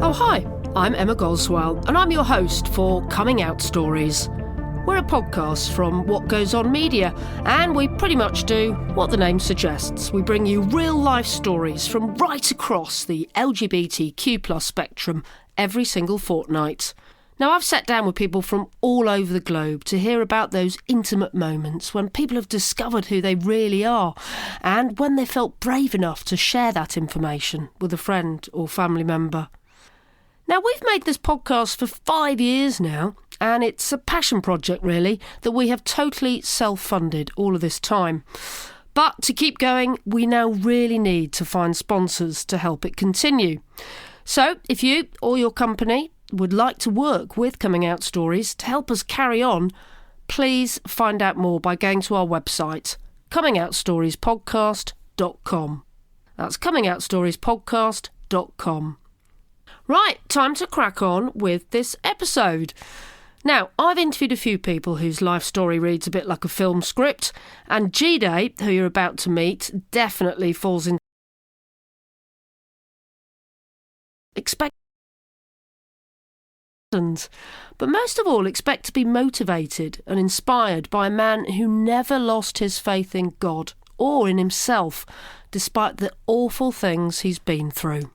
Oh hi, I'm Emma Goswell and I'm your host for Coming Out Stories. We're a podcast from What Goes On Media and we pretty much do what the name suggests. We bring you real life stories from right across the LGBTQ+ spectrum every single fortnight. Now I've sat down with people from all over the globe to hear about those intimate moments when people have discovered who they really are and when they felt brave enough to share that information with a friend or family member. Now, we've made this podcast for 5 years now, and it's a passion project, really, that we have totally self-funded all of this time. But to keep going, we now really need to find sponsors to help it continue. So, if you or your company would like to work with Coming Out Stories to help us carry on, please find out more by going to our website, comingoutStoriesPodcast.com. That's comingoutStoriesPodcast.com. Right, time to crack on with this episode. Now, I've interviewed a few people whose life story reads a bit like a film script, and Jide, who you're about to meet, definitely falls into expectations. But most of all, expect to be motivated and inspired by a man who never lost his faith in God or in himself, despite the awful things he's been through.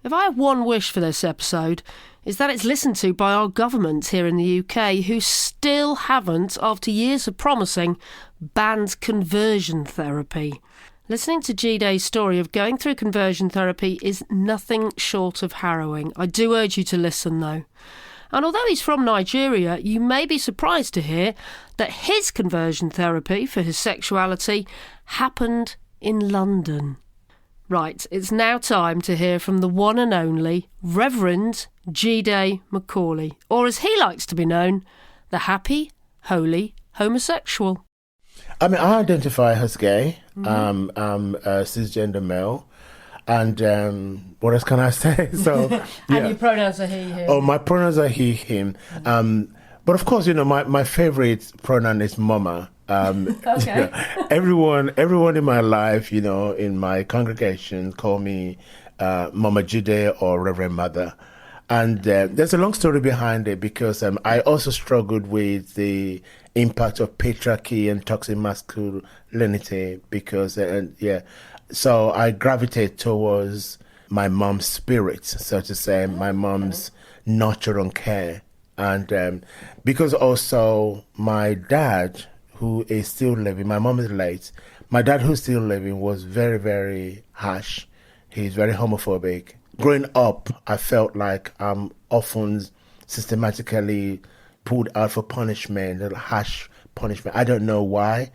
If I have one wish for this episode, is that it's listened to by our government here in the UK, who still haven't, after years of promising, banned conversion therapy. Listening to Jide's story of going through conversion therapy is nothing short of harrowing. I do urge you to listen, though. And although he's from Nigeria, you may be surprised to hear that his conversion therapy for his sexuality happened in London. Right, it's now time to hear from the one and only Reverend Jide Macaulay, or as he likes to be known, the happy, holy homosexual. I mean, I identify as gay. I'm a cisgender male. And what else can I say? So, yeah. And your pronouns are he, him. Oh, my pronouns are he, him. But of course, my favorite pronoun is mama. Okay. Everyone in my life, in my congregation, call me Mama Jide or Reverend Mother. And there's a long story behind it because I also struggled with the impact of patriarchy and toxic masculinity because, so I gravitate towards my mom's spirit, so to say, my mom's nurture and care. And because also my dad, who is still living, my mom is late, my dad who's still living was very, very harsh. He's very homophobic. Growing up, I felt like I'm often systematically pulled out for punishment, harsh punishment. I don't know why,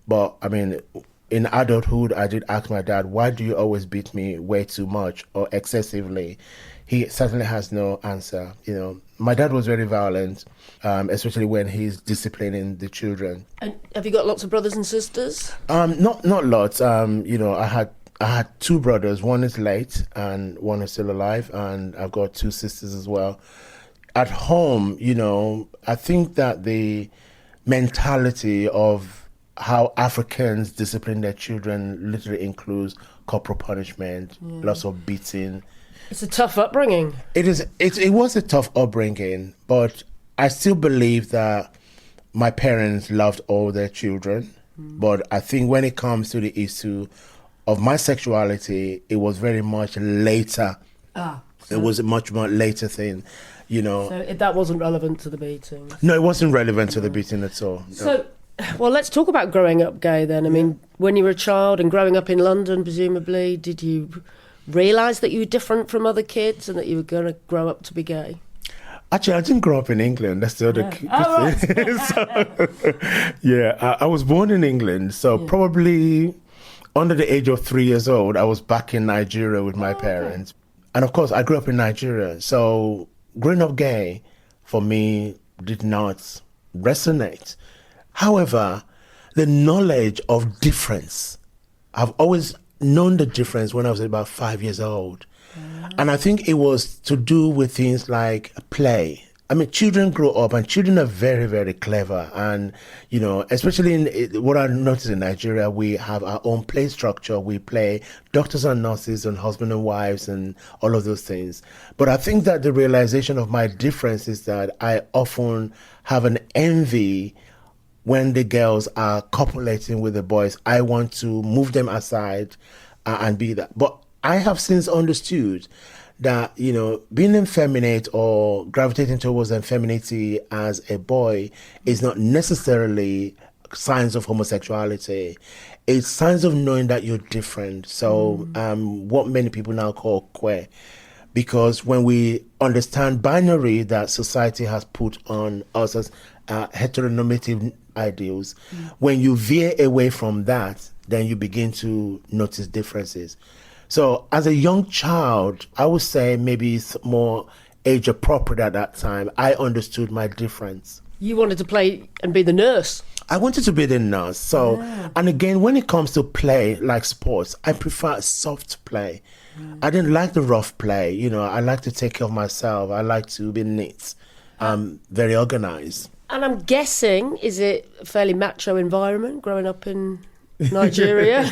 but I mean, in adulthood, I did ask my dad, why do you always beat me way too much or excessively? He certainly has no answer. My dad was very violent, especially when he's disciplining the children. And have you got lots of brothers and sisters? Not lots. I had two brothers. One is late and one is still alive, and I've got two sisters as well. At home, I think that the mentality of how Africans discipline their children literally includes corporal punishment, lots of beating. It's a tough upbringing. It is. It was a tough upbringing, but I still believe that my parents loved all their children. But I think when it comes to the issue of my sexuality, it was very much later. It was a much more later thing, So that wasn't relevant to the beating? No, it wasn't relevant to the beating at all. No. So, well, let's talk about growing up gay then. I mean, when you were a child and growing up in London, presumably, did you realise that you were different from other kids and that you were going to grow up to be gay? Actually, I didn't grow up in England. That's the other thing. I was born in England. So probably under the age of 3 years old, I was back in Nigeria with my parents. And of course, I grew up in Nigeria. So growing up gay, for me, did not resonate. However, the knowledge of difference, I've always known the difference when I was about 5 years old. And I think it was to do with things like play, I mean, children grow up and children are very, very clever. And, especially in what I noticed in Nigeria, we have our own play structure. We play doctors and nurses and husband and wives and all of those things. But I think that the realization of my difference is that I often have an envy when the girls are copulating with the boys. I want to move them aside and be that. But I have since understood that, being effeminate or gravitating towards femininity as a boy is not necessarily signs of homosexuality. It's signs of knowing that you're different. So what many people now call queer. Because when we understand binary that society has put on us as heteronormative ideals, when you veer away from that, then you begin to notice differences. So as a young child, I would say maybe it's more age appropriate at that time. I understood my difference. You wanted to play and be the nurse. I wanted to be the nurse. So, and again, when it comes to play, like sports, I prefer soft play. I didn't like the rough play. I like to take care of myself. I like to be neat. I'm very organized. And I'm guessing, is it a fairly macho environment growing up in Nigeria?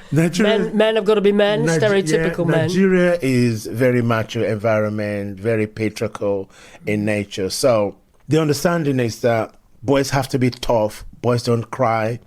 Men have got to be men, stereotypical men. Nigeria is very macho environment, very patriarchal in nature. So the understanding is that boys have to be tough. Boys don't cry.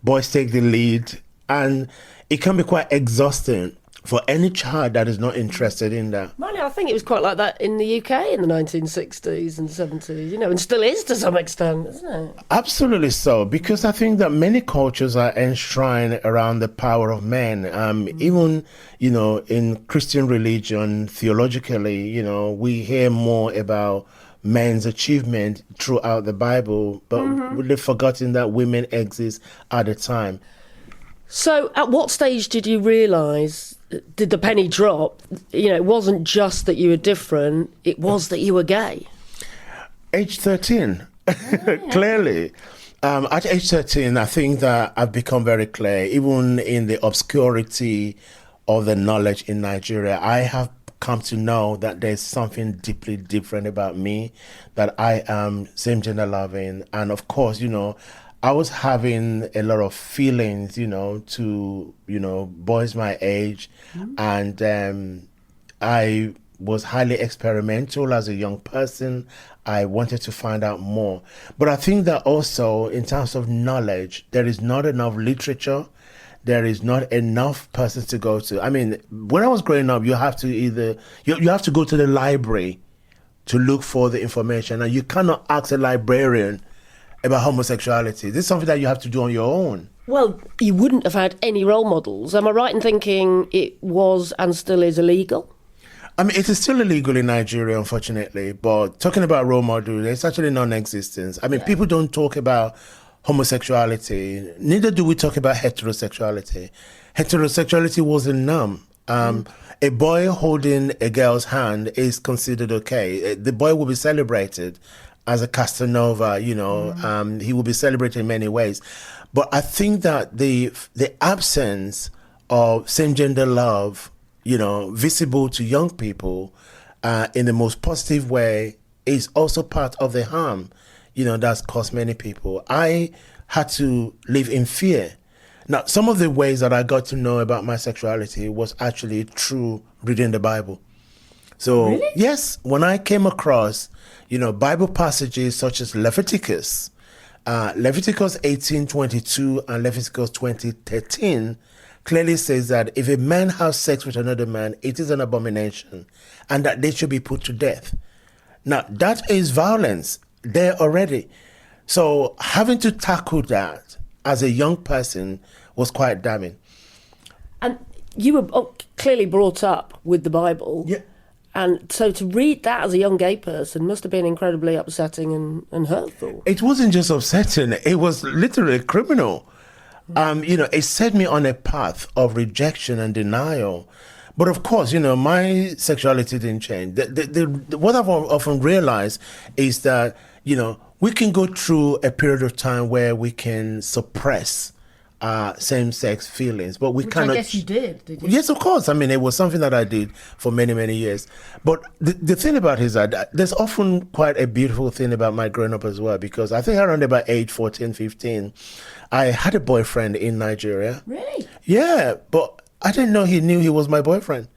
Boys take the lead. And it can be quite exhausting for any child that is not interested in that. Really, I think it was quite like that in the UK in the 1960s and 70s, and still is to some extent, isn't it? Absolutely so, because I think that many cultures are enshrined around the power of men. Even, in Christian religion, theologically, we hear more about men's achievement throughout the Bible, but we've forgotten that women exist at the time. So at what stage did you realise, did the penny drop? It wasn't just that you were different, it was that you were gay. Age 13, clearly. At age 13, I think that I've become very clear, even in the obscurity of the knowledge in Nigeria, I have come to know that there's something deeply different about me, that I am same-gender loving. And of course, I was having a lot of feelings, to, boys my age. And I was highly experimental as a young person. I wanted to find out more. But I think that also in terms of knowledge, there is not enough literature. There is not enough persons to go to. I mean, when I was growing up, you have to you have to go to the library to look for the information. And you cannot ask a librarian about homosexuality. This is something that you have to do on your own. Well, you wouldn't have had any role models. Am I right in thinking it was and still is illegal? I mean, it is still illegal in Nigeria, unfortunately. But talking about role models, it's actually non-existent. I mean, people don't talk about homosexuality. Neither do we talk about heterosexuality. Heterosexuality was a norm. A boy holding a girl's hand is considered okay. The boy will be celebrated as a Casanova, he will be celebrated in many ways. But I think that the absence of same-gender love, visible to young people in the most positive way is also part of the harm, that's caused many people. I had to live in fear. Now, some of the ways that I got to know about my sexuality was actually through reading the Bible. So, really? Yes, when I came across, Bible passages such as Leviticus 18:22 and Leviticus 20:13 clearly says that if a man has sex with another man, it is an abomination and that they should be put to death. Now, that is violence there already. So having to tackle that as a young person was quite damning. And you were clearly brought up with the Bible. Yeah. And so to read that as a young gay person must have been incredibly upsetting and hurtful. It wasn't just upsetting, it was literally criminal. It set me on a path of rejection and denial. But of course, my sexuality didn't change. What I've often realized is that, we can go through a period of time where we can suppress same-sex feelings, but we Which cannot. I guess you did you? Yes, of course. I mean, it was something that I did for many, many years. But the thing about it is that there's often quite a beautiful thing about my growing up as well, because I think around about age 14, 15, I had a boyfriend in Nigeria. Really? Yeah, but I didn't know he knew he was my boyfriend.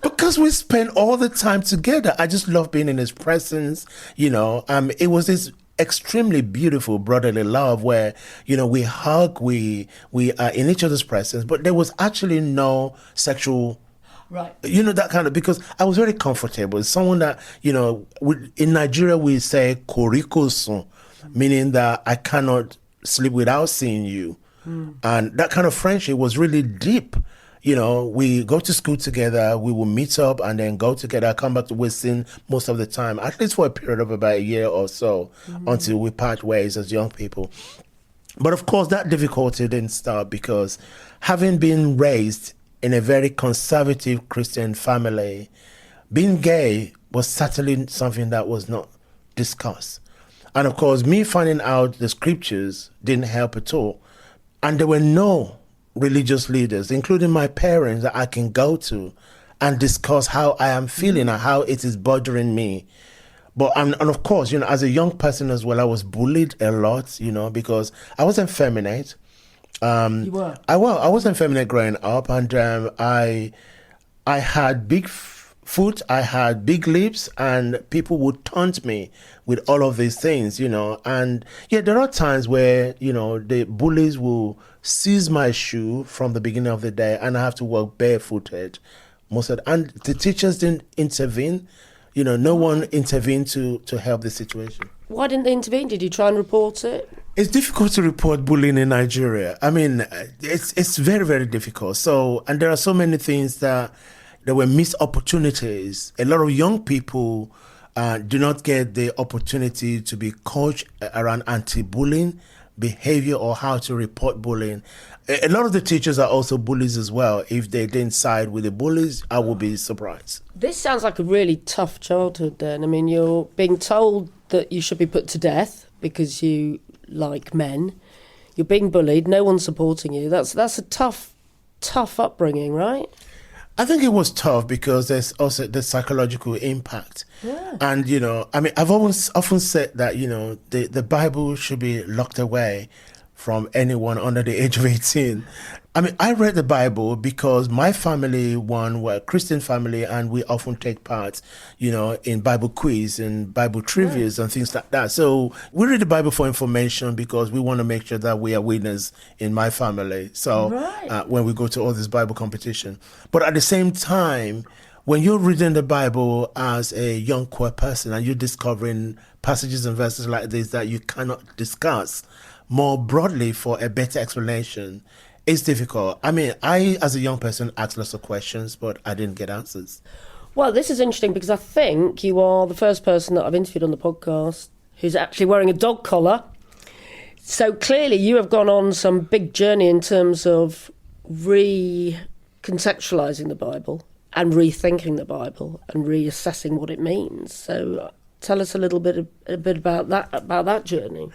Because we spent all the time together. I just love being in his presence, It was this extremely beautiful brotherly love where, we hug, we are in each other's presence, but there was actually no sexual, right? That kind of, because I was very comfortable. It's someone that, in Nigeria we say korikosun, meaning that I cannot sleep without seeing you. And that kind of friendship was really deep. We go to school together, we will meet up and then go together. I come back to Wiston most of the time, at least for a period of about a year or so, until we part ways as young people. But of course, that difficulty didn't start because having been raised in a very conservative Christian family, being gay was certainly something that was not discussed. And of course, me finding out the scriptures didn't help at all. And there were no religious leaders, including my parents, that I can go to and discuss how I am feeling and how it is bothering me. But and of course, as a young person as well, I was bullied a lot, because I wasn't feminine. You were? I wasn't feminine growing up, and I had big foot, I had big lips, and people would taunt me with all of these things, And yeah, there are times where, the bullies will seize my shoe from the beginning of the day and I have to walk barefooted and the teachers didn't intervene. No one intervened to help the situation. Why didn't they intervene? Did you try and report it? It's difficult to report bullying in Nigeria. I mean, it's very, very difficult. So, and there are so many things that there were missed opportunities. A lot of young people do not get the opportunity to be coached around anti-bullying behavior or how to report bullying. A lot of the teachers are also bullies as well. If they didn't side with the bullies, I would be surprised. This sounds like a really tough childhood then. I mean, you're being told that you should be put to death because you like men. You're being bullied. No one's supporting you. That's a tough upbringing, right? I think it was tough because there's also the psychological impact. Yeah. And, I've often said that, the Bible should be locked away from anyone under the age of 18. I read the Bible because my family, were a Christian family, and we often take part, in Bible quiz and Bible trivias and things like that. So we read the Bible for information because we want to make sure that we are winners in my family. So when we go to all this Bible competition. But at the same time, when you're reading the Bible as a young queer person and you're discovering passages and verses like this that you cannot discuss more broadly for a better explanation, it's difficult. I, as a young person, asked lots of questions, but I didn't get answers. Well, this is interesting because I think you are the first person that I've interviewed on the podcast who's actually wearing a dog collar. So clearly you have gone on some big journey in terms of recontextualising the Bible and rethinking the Bible and reassessing what it means. So tell us a bit about that journey.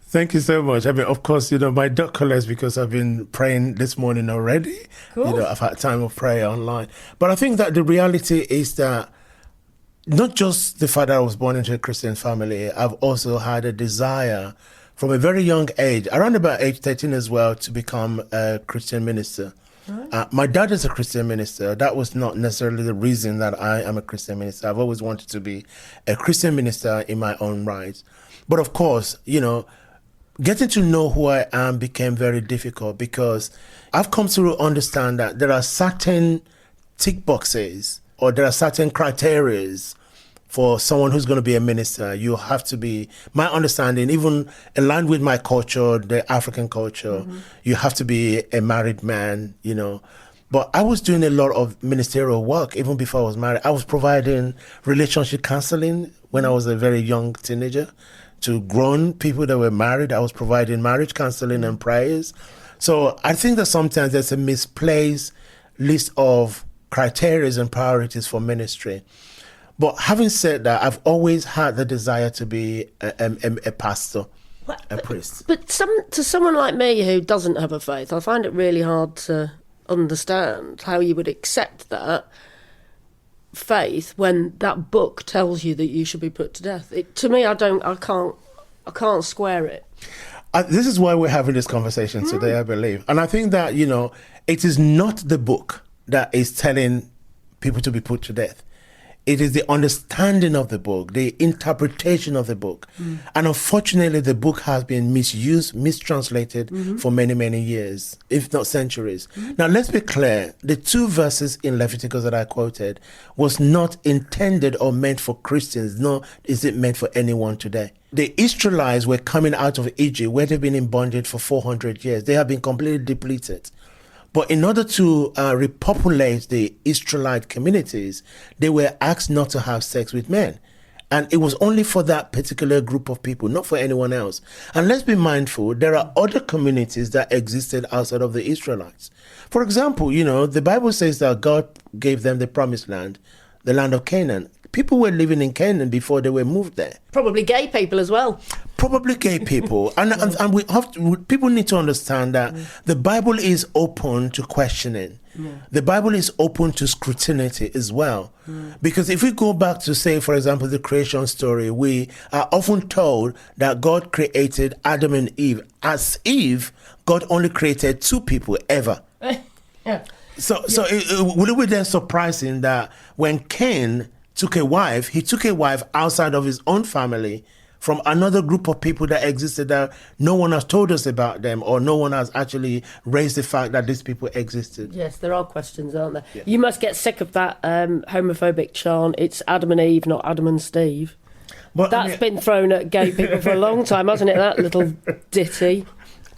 Thank you so much. Of course, my dog collar is because I've been praying this morning already. Cool. I've had time of prayer online. But I think that the reality is that not just the fact that I was born into a Christian family, I've also had a desire from a very young age, around about age 13 as well, to become a Christian minister. Right. My dad is a Christian minister. That was not necessarily the reason that I am a Christian minister. I've always wanted to be a Christian minister in my own right. But of course, getting to know who I am became very difficult because I've come to understand that there are certain tick boxes or there are certain criteria for someone who's going to be a minister. You have to be, my understanding, even aligned with my culture, the African culture, you have to be a married man, But I was doing a lot of ministerial work even before I was married. I was providing relationship counseling when I was a very young teenager to grown people that were married. I was providing marriage counseling and prayers. So I think that sometimes there's a misplaced list of criteria and priorities for ministry. But having said that, I've always had the desire to be a pastor. a priest. But to someone like me who doesn't have a faith, I find it really hard to understand how you would accept that faith when that book tells you that you should be put to death. To me, I can't square it. This is why we're having this conversation today, I believe. And I think that, it is not the book that is telling people to be put to death. It is the understanding of the book, the interpretation of the book. And unfortunately, the book has been misused, mistranslated for many, many years, if not centuries. Now, let's be clear. The 2 verses in Leviticus that I quoted was not intended or meant for Christians, nor is it meant for anyone today. The Israelites were coming out of Egypt, where they've been in bondage for 400 years. They have been completely depleted. But in order to repopulate the Israelite communities, they were asked not to have sex with men. And it was only for that particular group of people, not for anyone else. And let's be mindful, there are other communities that existed outside of the Israelites. For example, the Bible says that God gave them the promised land, the land of Canaan. People were living in Canaan before they were moved there. Probably gay people as well. Probably gay people. And people need to understand that the Bible is open to questioning. The Bible is open to scrutiny as well. Because if we go back to, say, for example, the creation story, we are often told that God created Adam and Eve. As Eve, God only created 2 people ever. So would it be then surprising that when Cain took a wife, he took a wife outside of his own family from another group of people that existed that no one has told us about them, or no one has actually raised the fact that these people existed? Yes, there are questions, aren't there? Yeah. You must get sick of that homophobic chant, it's Adam and Eve, not Adam and Steve. But that's been thrown at gay people for a long time, hasn't it, that little ditty?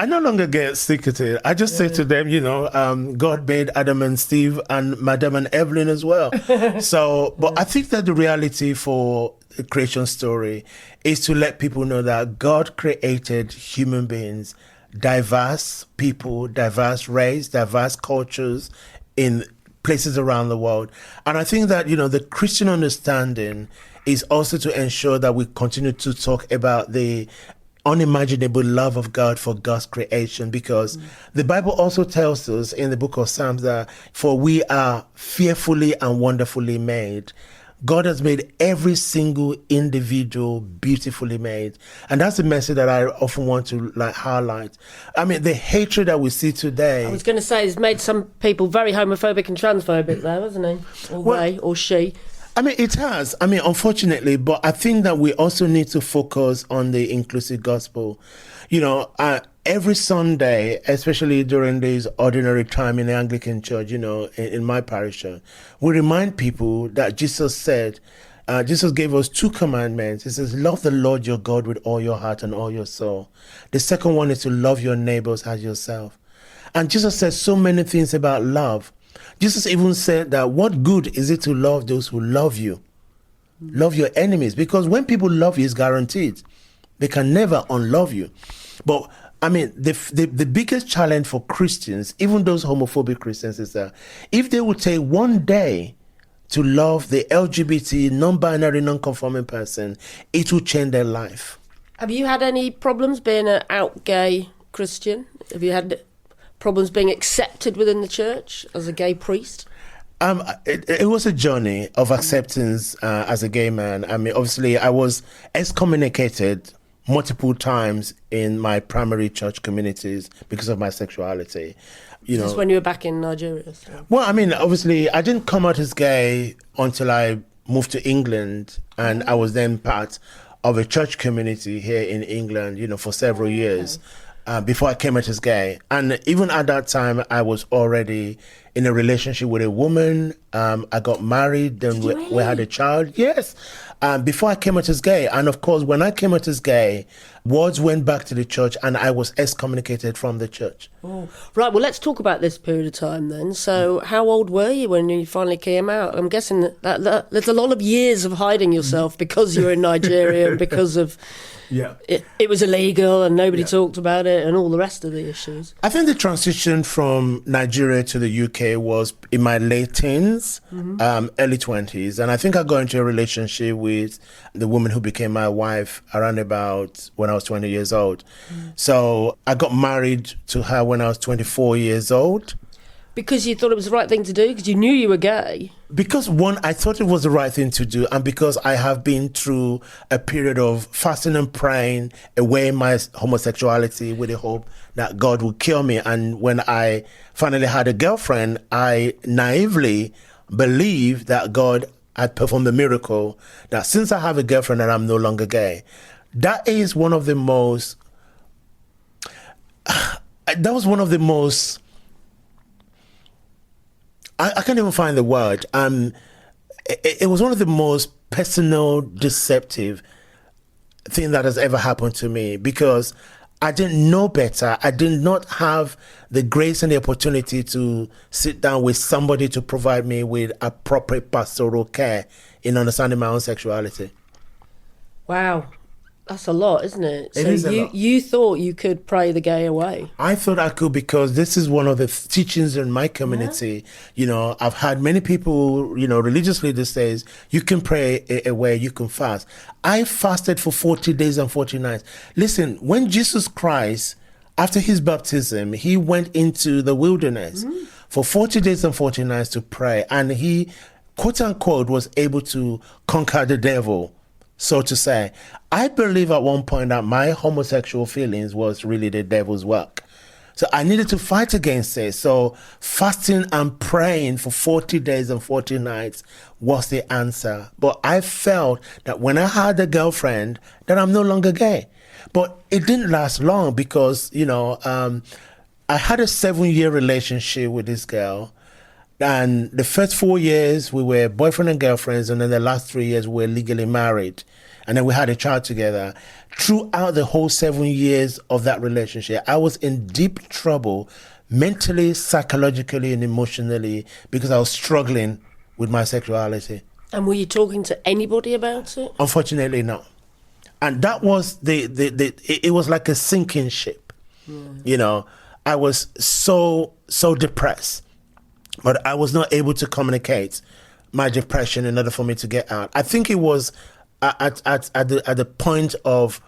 I no longer get sick of it. I just say to them, God made Adam and Steve and Madame and Evelyn as well. But I think that the reality for the creation story is to let people know that God created human beings, diverse people, diverse race, diverse cultures in places around the world. And I think that, the Christian understanding is also to ensure that we continue to talk about the unimaginable love of God for God's creation, because the Bible also tells us in the book of Psalms that for we are fearfully and wonderfully made. God has made every single individual beautifully made. And that's the message that I often want to highlight. I mean, the hatred that we see today. I was going to say, it's made some people very homophobic and transphobic there, hasn't he? Or they, or she. I mean, it has. I mean, unfortunately, but I think that we also need to focus on the inclusive gospel. Every Sunday, especially during this ordinary time in the Anglican Church, in my parish, we remind people that Jesus said, Jesus gave us 2 commandments. He says, love the Lord your God with all your heart and all your soul. The second one is to love your neighbors as yourself. And Jesus says so many things about love. Jesus even said that what good is it to love those who love you? Love your enemies. Because when people love you, it's guaranteed. They can never unlove you. But I mean, the biggest challenge for Christians, even those homophobic Christians, is that if they would take one day to love the LGBT, non-binary, non-conforming person, it will change their life. Have you had any problems being an out gay Christian? Have you had problems being accepted within the church as a gay priest? It was a journey of acceptance as a gay man. I mean, obviously, I was excommunicated multiple times in my primary church communities because of my sexuality. Just when you were back in Nigeria? So. Well, I mean, obviously, I didn't come out as gay until I moved to England, and I was then part of a church community here in England, for several years. Before I came out as gay. And even at that time, I was already in a relationship with a woman. I got married, then we had a child. Yes. Before I came out as gay. And of course, when I came out as gay, words went back to the church and I was excommunicated from the church. Oh. Right, well, let's talk about this period of time then. So how old were you when you finally came out? I'm guessing that there's a lot of years of hiding yourself because you were in Nigeria and because of... Yeah, it was illegal and nobody talked about it and all the rest of the issues. I think the transition from Nigeria to the UK UK was in my late teens, early 20s. And I think I got into a relationship with the woman who became my wife around about when I was 20 years old. So I got married to her when I was 24 years old. Because you thought it was the right thing to do? Because you knew you were gay? Because one, I thought it was the right thing to do, and because I have been through a period of fasting and praying away my homosexuality with the hope that God would cure me. And when I finally had a girlfriend, I naively believed that God had performed a miracle, that since I have a girlfriend that I'm no longer gay. That is one of the most... That was one of the most... I can't even find the word. It was one of the most personal, deceptive thing that has ever happened to me, because I didn't know better. I did not have the grace and the opportunity to sit down with somebody to provide me with appropriate pastoral care in understanding my own sexuality. Wow. That's a lot, isn't it? It is a lot. You thought you could pray the gay away? I thought I could, because this is one of the teachings in my community. You know, I've had many people, you know, religious leaders says, you can pray away, you can fast. I fasted for 40 days and 40 nights. Listen, when Jesus Christ, after his baptism, he went into the wilderness for 40 days and 40 nights to pray. And he, quote unquote, was able to conquer the devil, so to say. I believe at one point that my homosexual feelings was really the devil's work. So I needed to fight against it. So fasting and praying for 40 days and 40 nights was the answer. But I felt that when I had a girlfriend, that I'm no longer gay. But it didn't last long, because, you know, I had a 7-year relationship with this girl. And the first 4 years we were boyfriend and girlfriends, and then the last 3 years we were legally married. And then we had a child together. Throughout the whole 7 years of that relationship, I was in deep trouble mentally, psychologically, and emotionally, because I was struggling with my sexuality. And were you talking to anybody about it? Unfortunately, no. And that was it was like a sinking ship. You know, I was so depressed, but I was not able to communicate my depression in order for me to get out. I think it was at the point of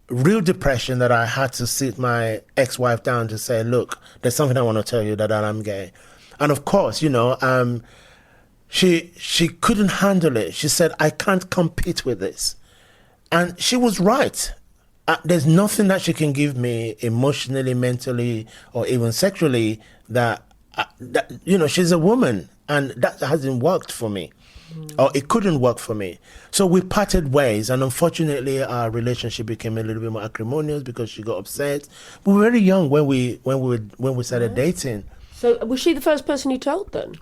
real depression that I had to sit my ex-wife down to say, look, there's something I want to tell you, that I'm gay. And of course, you know, she couldn't handle it. She said, I can't compete with this. And she was right. There's nothing that she can give me emotionally, mentally, or even sexually that you know, she's a woman, and that hasn't worked for me. Or it couldn't work for me. So we parted ways, and unfortunately our relationship became a little bit more acrimonious because she got upset. We were very young when we started dating. So was she the first person you told then?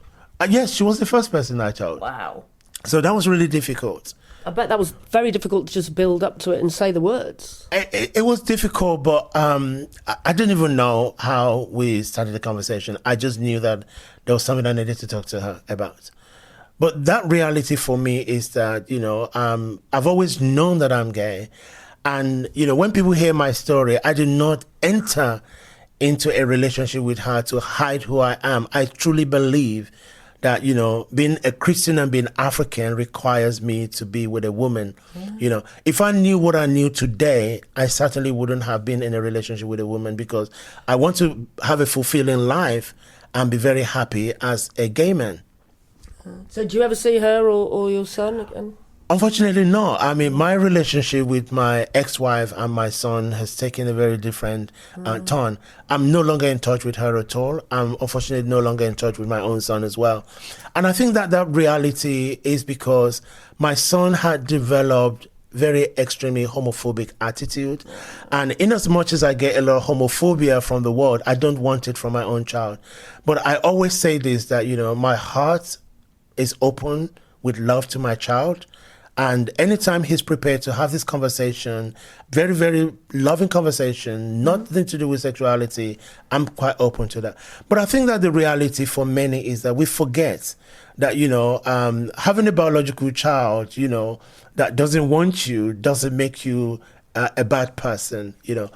Yes, she was the first person I told. Wow. So that was really difficult. I bet that was very difficult to just build up to it and say the words. It was difficult, but I didn't even know how we started the conversation. I just knew that there was something I needed to talk to her about. But that reality for me is that, you know, I've always known that I'm gay. And, you know, when people hear my story, I did not enter into a relationship with her to hide who I am. I truly believe that, you know, being a Christian and being African requires me to be with a woman. You know, if I knew what I knew today, I certainly wouldn't have been in a relationship with a woman, because I want to have a fulfilling life and be very happy as a gay man. So do you ever see her or your son again? Unfortunately, no. I mean, my relationship with my ex-wife and my son has taken a very different turn. I'm no longer in touch with her at all. I'm unfortunately no longer in touch with my own son as well. And I think that reality is because my son had developed very extremely homophobic attitude. And in as much as I get a lot of homophobia from the world, I don't want it from my own child. But I always say this, that, you know, my heart is open with love to my child. And anytime he's prepared to have this conversation, very, very loving conversation, nothing to do with sexuality, I'm quite open to that. But I think that the reality for many is that we forget that, you know, having a biological child, you know, that doesn't want you, doesn't make you a bad person, you know.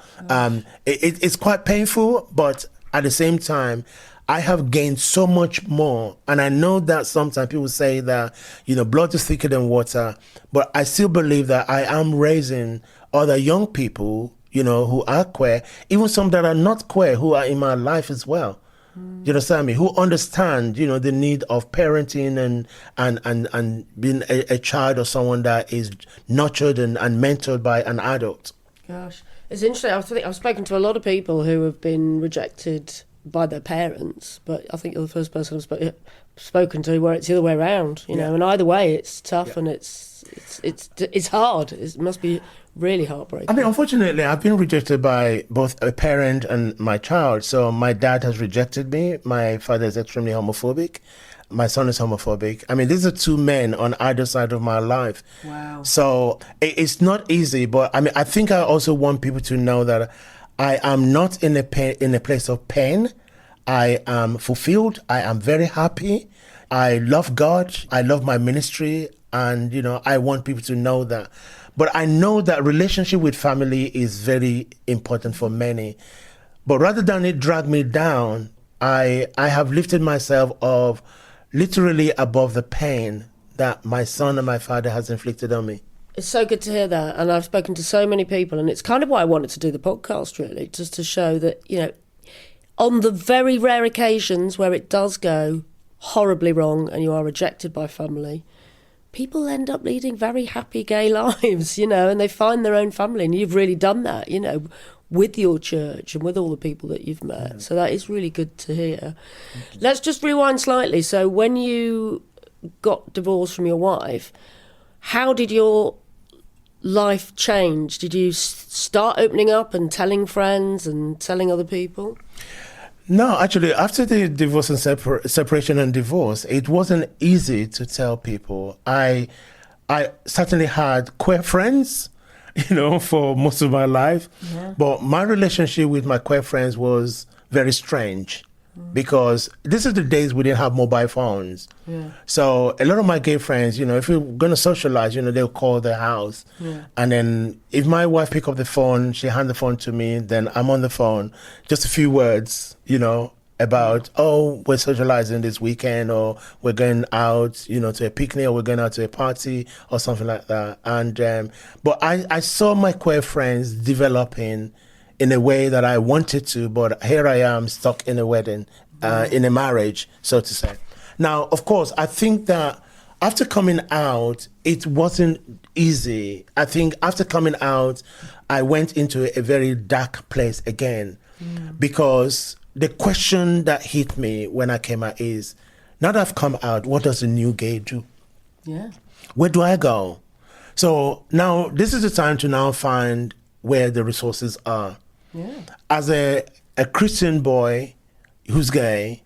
It's quite painful, but at the same time, I have gained so much more. And I know that sometimes people say that, blood is thicker than water, but I still believe that I am raising other young people, who are queer, even some that are not queer, who are in my life as well. You understand me? Who understand, the need of parenting and being a child or someone that is nurtured and mentored by an adult. Gosh, it's interesting. I've spoken to a lot of people who have been rejected by their parents, but I think you're the first person I've spoken to where it's the other way around. And either way, it's tough and it's hard. It must be really heartbreaking. I mean, unfortunately, I've been rejected by both a parent and my child. So my dad has rejected me. My father is extremely homophobic. My son is homophobic. I mean, these are two men on either side of my life. Wow. So it's not easy, but I mean, I think I also want people to know that I am not in a place of pain. I am fulfilled. I am very happy. I love God. I love my ministry. And, I want people to know that. But I know that relationship with family is very important for many. But rather than it drag me down, I have lifted myself of literally above the pain that my son and my father has inflicted on me. It's so good to hear that. And I've spoken to so many people, and it's kind of why I wanted to do the podcast, really, just to show that, on the very rare occasions where it does go horribly wrong and you are rejected by family, people end up leading very happy gay lives, and they find their own family. And you've really done that, with your church and with all the people that you've met. So that is really good to hear. Let's just rewind slightly. So when you got divorced from your wife, how did your life change? Did you start opening up and telling friends and telling other people? No, actually, after the divorce and separation and divorce, it wasn't easy to tell people. I certainly had queer friends, for most of my life. Yeah. But my relationship with my queer friends was very strange because this is the days we didn't have mobile phones. Yeah. So a lot of my gay friends, if we're going to socialize, they'll call their house. Yeah. And then if my wife pick up the phone, she hand the phone to me, then I'm on the phone, just a few words, about, we're socializing this weekend, or we're going out, to a picnic, or we're going out to a party or something like that. And but I saw my queer friends developing in a way that I wanted to, but here I am stuck in a wedding, in a marriage, so to say. Now, of course, I think that after coming out, it wasn't easy. I think after coming out, I went into a very dark place again, because the question that hit me when I came out is, now that I've come out, what does a new gay do? Yeah. Where do I go? So now this is the time to now find where the resources are. Yeah. As a Christian boy who's gay,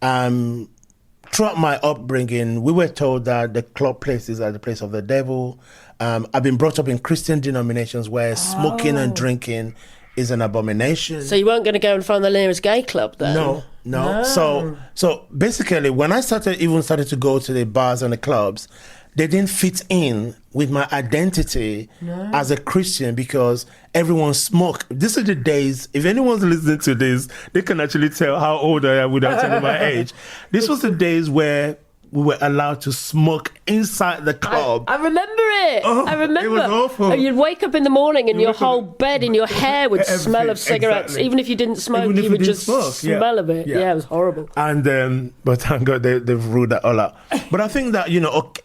throughout my upbringing, we were told that the club places are the place of the devil. I've been brought up in Christian denominations where smoking and drinking is an abomination. So you weren't going to go and find the nearest gay club then? No. So basically, when I started to go to the bars and the clubs, they didn't fit in with my identity as a Christian because everyone smoked. This is the days, if anyone's listening to this, they can actually tell how old I am without telling my age. This was the days where we were allowed to smoke inside the club. I remember it. I remember. It was awful. You'd wake up in the morning and your whole bed and your hair would smell of cigarettes. Exactly. Even if you didn't smoke, you would just smell of it. Yeah, it was horrible. And but thank God they've ruled that all out. But I think that,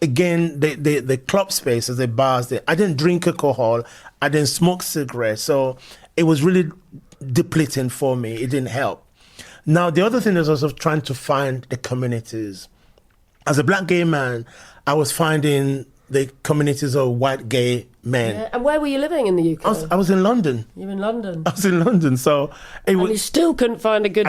again, the club spaces, the bars, I didn't drink alcohol. I didn't smoke cigarettes. So it was really depleting for me. It didn't help. Now, the other thing is also trying to find the communities. As a black gay man, I was finding the communities of white gay men. Yeah. And where were you living in the UK? I was in London. You were in London? I was in London, so... You still couldn't find a good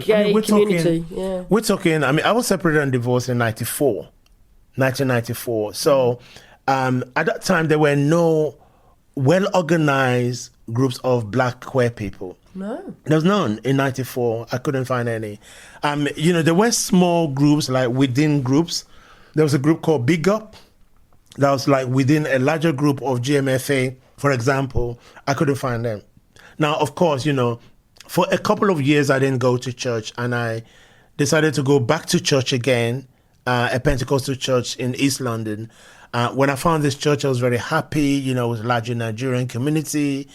gay community. We're talking, I was separated and divorced in 1994. So at that time, there were no well-organized groups of black queer people. No. There was none in 94. I couldn't find any. There were small groups, like within groups. There was a group called Big Up. That was like within a larger group of GMFA, for example. I couldn't find them. Now, of course, for a couple of years, I didn't go to church, and I decided to go back to church again, a Pentecostal church in East London. When I found this church, I was very happy. It was a large Nigerian community,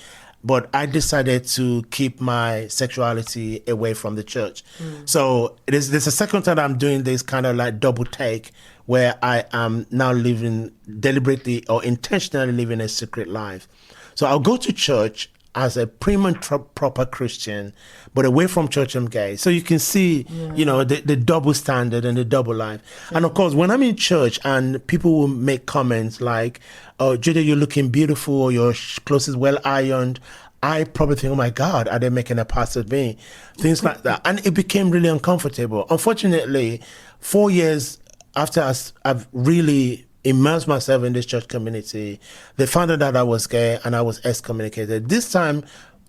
but I decided to keep my sexuality away from the church. So this is the second time I'm doing this kind of like double take, where I am now living deliberately or intentionally living a secret life. So I'll go to church as a prim and proper Christian, but away from church I'm gay. So you can see, the double standard and the double life. Yeah. And of course, when I'm in church and people will make comments like, "Oh, Jide, you're looking beautiful," or "Your clothes is well ironed," I probably think, "Oh my God, are they making a pass at me?" Things like that. And it became really uncomfortable. Unfortunately, 4 years after I've really immersed myself in this church community, they found out that I was gay and I was excommunicated. This time,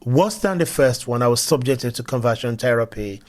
worse than the first one, I was subjected to conversion therapy.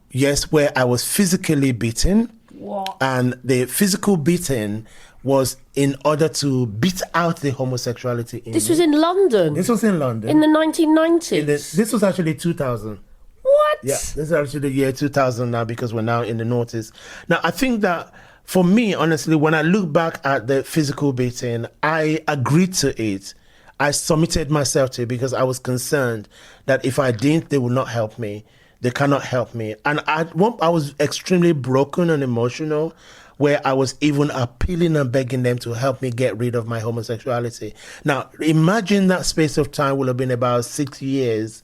Yes, where I was physically beaten. What? And the physical beating was in order to beat out the homosexuality in This was in London? This was in London. In the 1990s? This was actually 2000. What? Yeah, this is actually the year 2000 now, because we're now in the noughties. Now, I think that for me, honestly, when I look back at the physical beating, I agreed to it. I submitted myself to it because I was concerned that if I didn't, they would not help me. They cannot help me. And I was extremely broken and emotional, where I was even appealing and begging them to help me get rid of my homosexuality. Now, imagine that space of time will have been about 7 years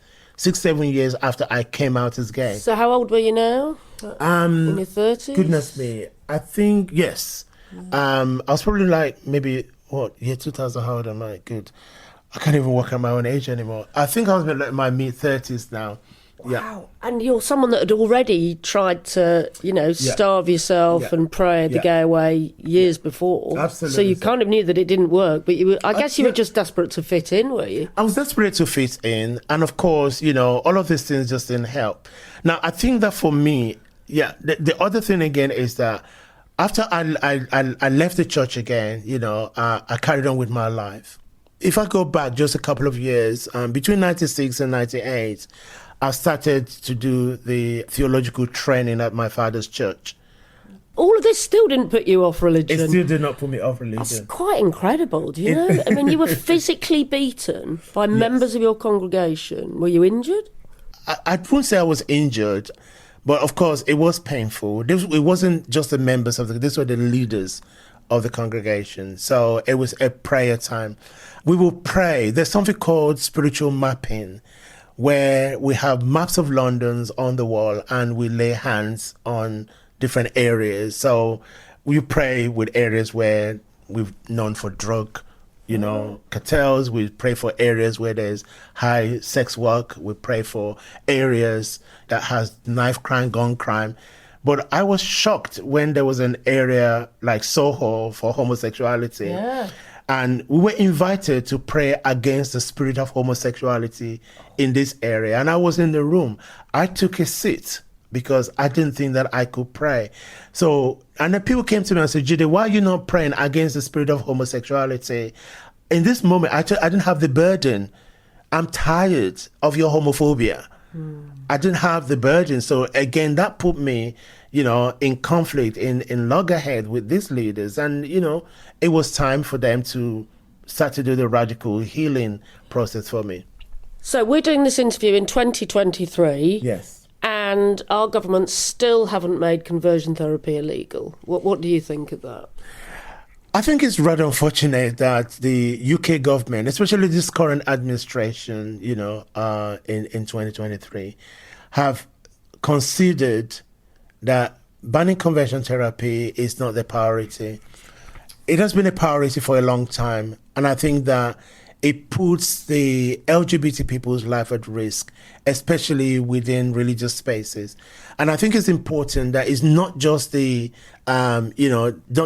after I came out as gay. So how old were you now? In your 30s? Goodness me. I think, yes. I was probably like, maybe, year 2000, how old am I? Good. I can't even work out my own age anymore. I think I was in my mid-30s now. Wow. Yeah. And you're someone that had already tried to, starve yourself and pray the gay away years before. Absolutely. So you kind of knew that it didn't work, but I guess you were just desperate to fit in, were you? I was desperate to fit in. And of course, all of these things just didn't help. Now, I think that for me, the other thing again is that after I left the church again, I carried on with my life. If I go back just a couple of years, between 96 and 98, I started to do the theological training at my father's church. All of this still didn't put you off religion? It still did not put me off religion. That's quite incredible, do you know? I mean, you were physically beaten by members of your congregation. Were you injured? I wouldn't say I was injured, but of course it was painful. It wasn't just the members these were the leaders of the congregation. So it was a prayer time. We will pray. There's something called spiritual mapping, where we have maps of London's on the wall and we lay hands on different areas. So we pray with areas where we've known for drug, cartels. We pray for areas where there's high sex work. We pray for areas that has knife crime, gun crime. But I was shocked when there was an area like Soho for homosexuality. Yeah. And we were invited to pray against the spirit of homosexuality in this area. And I was in the room. I took a seat because I didn't think that I could pray. So, and then people came to me and said, "Jide, why are you not praying against the spirit of homosexuality?" In this moment, I didn't have the burden. I'm tired of your homophobia. I didn't have the burden. So again, that put me, in conflict, in loggerhead with these leaders. And, it was time for them to start to do the radical healing process for me. So we're doing this interview in 2023. Yes. And our government still haven't made conversion therapy illegal. What do you think of that? I think it's rather unfortunate that the UK government, especially this current administration, in 2023, have considered that banning conversion therapy is not the priority. It has been a priority for a long time, and I think that it puts the LGBT people's life at risk, especially within religious spaces. And I think it's important that it's not just the, not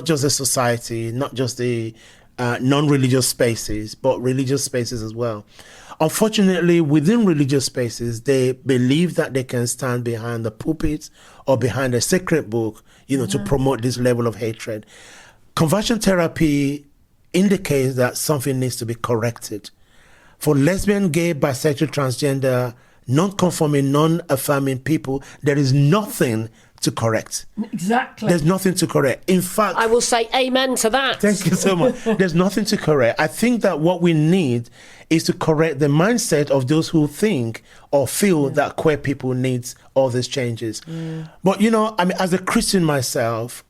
just the society, not just the non-religious spaces, but religious spaces as well. Unfortunately, within religious spaces, they believe that they can stand behind the pulpit or behind a sacred book, to promote this level of hatred. Conversion therapy indicates that something needs to be corrected. For lesbian, gay, bisexual, transgender, non-conforming, non-affirming people, there is nothing to correct. Exactly. There's nothing to correct. In fact, I will say amen to that. thank you so much. There's nothing to correct. I think that what we need is to correct the mindset of those who think or feel that queer people needs all these changes. But, I mean, as a Christian myself,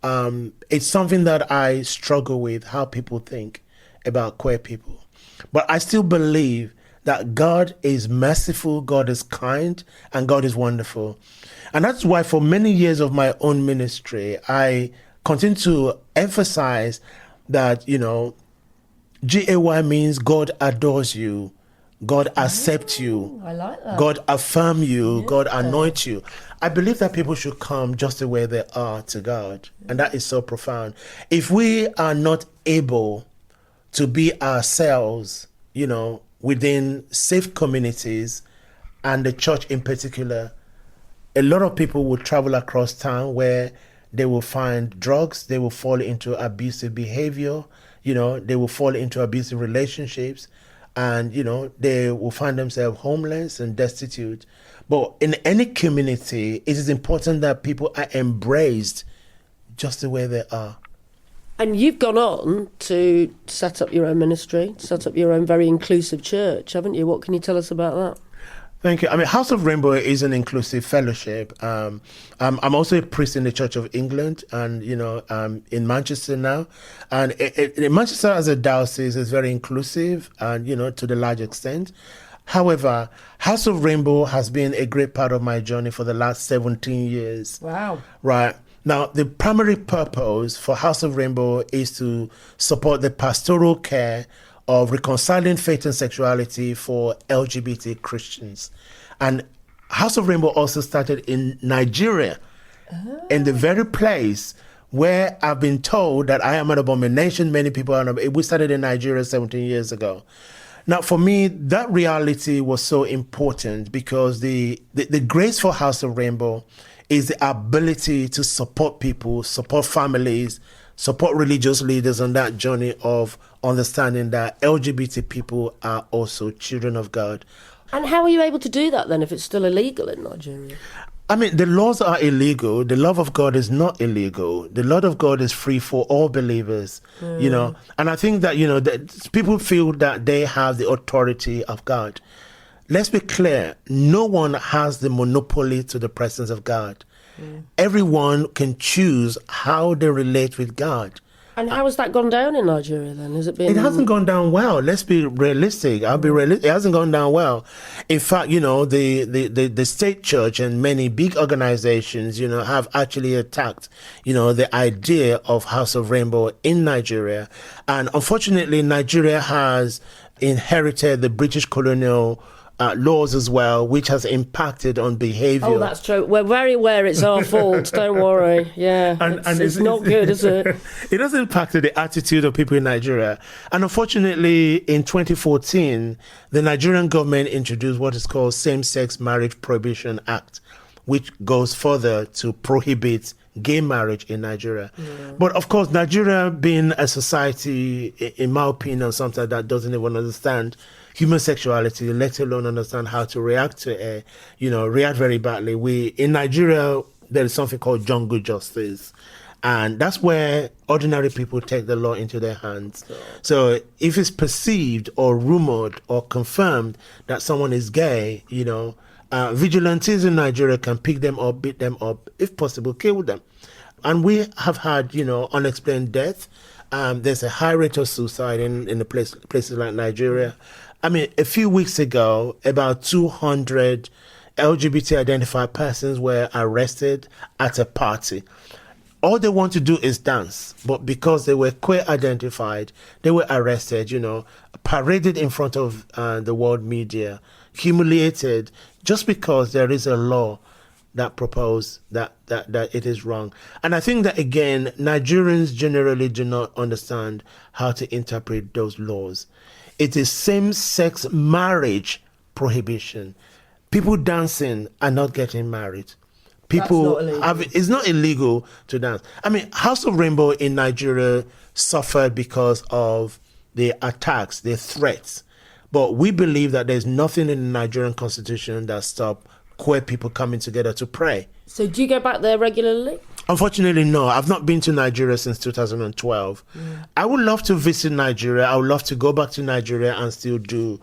it's something that I struggle with, how people think about queer people. But I still believe that God is merciful, God is kind, and God is wonderful. And that's why for many years of my own ministry, I continue to emphasize that, GAY means God adores you, God accepts you, I like that. God affirm you, God anoint you. I believe that people should come just the way they are to God. And that is so profound. If we are not able to be ourselves, within safe communities and the church in particular, a lot of people will travel across town where they will find drugs, they will fall into abusive behavior, they will fall into abusive relationships, and, they will find themselves homeless and destitute. But in any community, it is important that people are embraced just the way they are. And you've gone on to set up your own ministry, set up your own very inclusive church, haven't you? What can you tell us about that? Thank you. I mean, House of Rainbow is an inclusive fellowship. I'm also a priest in the Church of England, and in Manchester now. And Manchester as a diocese is very inclusive, and to the large extent. However, House of Rainbow has been a great part of my journey for the last 17 years. Wow. Right. Now, the primary purpose for House of Rainbow is to support the pastoral care of reconciling faith and sexuality for LGBT Christians. And House of Rainbow also started in Nigeria, in the very place where I've been told that I am an abomination. Many people are. We started in Nigeria 17 years ago. Now, for me, that reality was so important because the grace for House of Rainbow is the ability to support people, support families, support religious leaders on that journey of understanding that LGBT people are also children of God. And how are you able to do that then if it's still illegal in Nigeria? I mean, the laws are illegal. The love of God is not illegal. The love of God is free for all believers, And I think that, that people feel that they have the authority of God. Let's be clear. No one has the monopoly to the presence of God. Everyone can choose how they relate with God. And how has that gone down in Nigeria then? Has it been? It hasn't gone down well. Let's be realistic. I'll be realistic. It hasn't gone down well. In fact, the state church and many big organizations, have actually attacked, the idea of House of Rainbow in Nigeria. And unfortunately, Nigeria has inherited the British colonial laws as well, which has impacted on behavior. Oh, that's true. We're very aware it's our fault. Don't worry. Yeah, it's not good, is it? It has impacted the attitude of people in Nigeria. And unfortunately, in 2014, the Nigerian government introduced what is called Same-Sex Marriage Prohibition Act, which goes further to prohibit gay marriage in Nigeria. But of course, Nigeria being a society, in my opinion, sometimes that doesn't even understand human sexuality, let alone understand how to react to it, react very badly. In Nigeria, there is something called jungle justice. And that's where ordinary people take the law into their hands. So if it's perceived or rumored or confirmed that someone is gay, vigilantes in Nigeria can pick them up, beat them up, if possible, kill them. And we have had, unexplained death. There's a high rate of suicide in the places like Nigeria. I mean, a few weeks ago, about 200 LGBT identified persons were arrested at a party. All they want to do is dance, but because they were queer identified, they were arrested, paraded in front of the world media, humiliated, just because there is a law that propose that it is wrong. And I think that, again, Nigerians generally do not understand how to interpret those laws. It is same-sex marriage prohibition. People dancing are not getting married. People it's not illegal to dance. I mean, House of Rainbow in Nigeria suffered because of the attacks, the threats. But we believe that there's nothing in the Nigerian constitution that stops queer people coming together to pray. So do you go back there regularly? Unfortunately, no. I've not been to Nigeria since 2012. I would love to visit Nigeria. I would love to go back to Nigeria and still do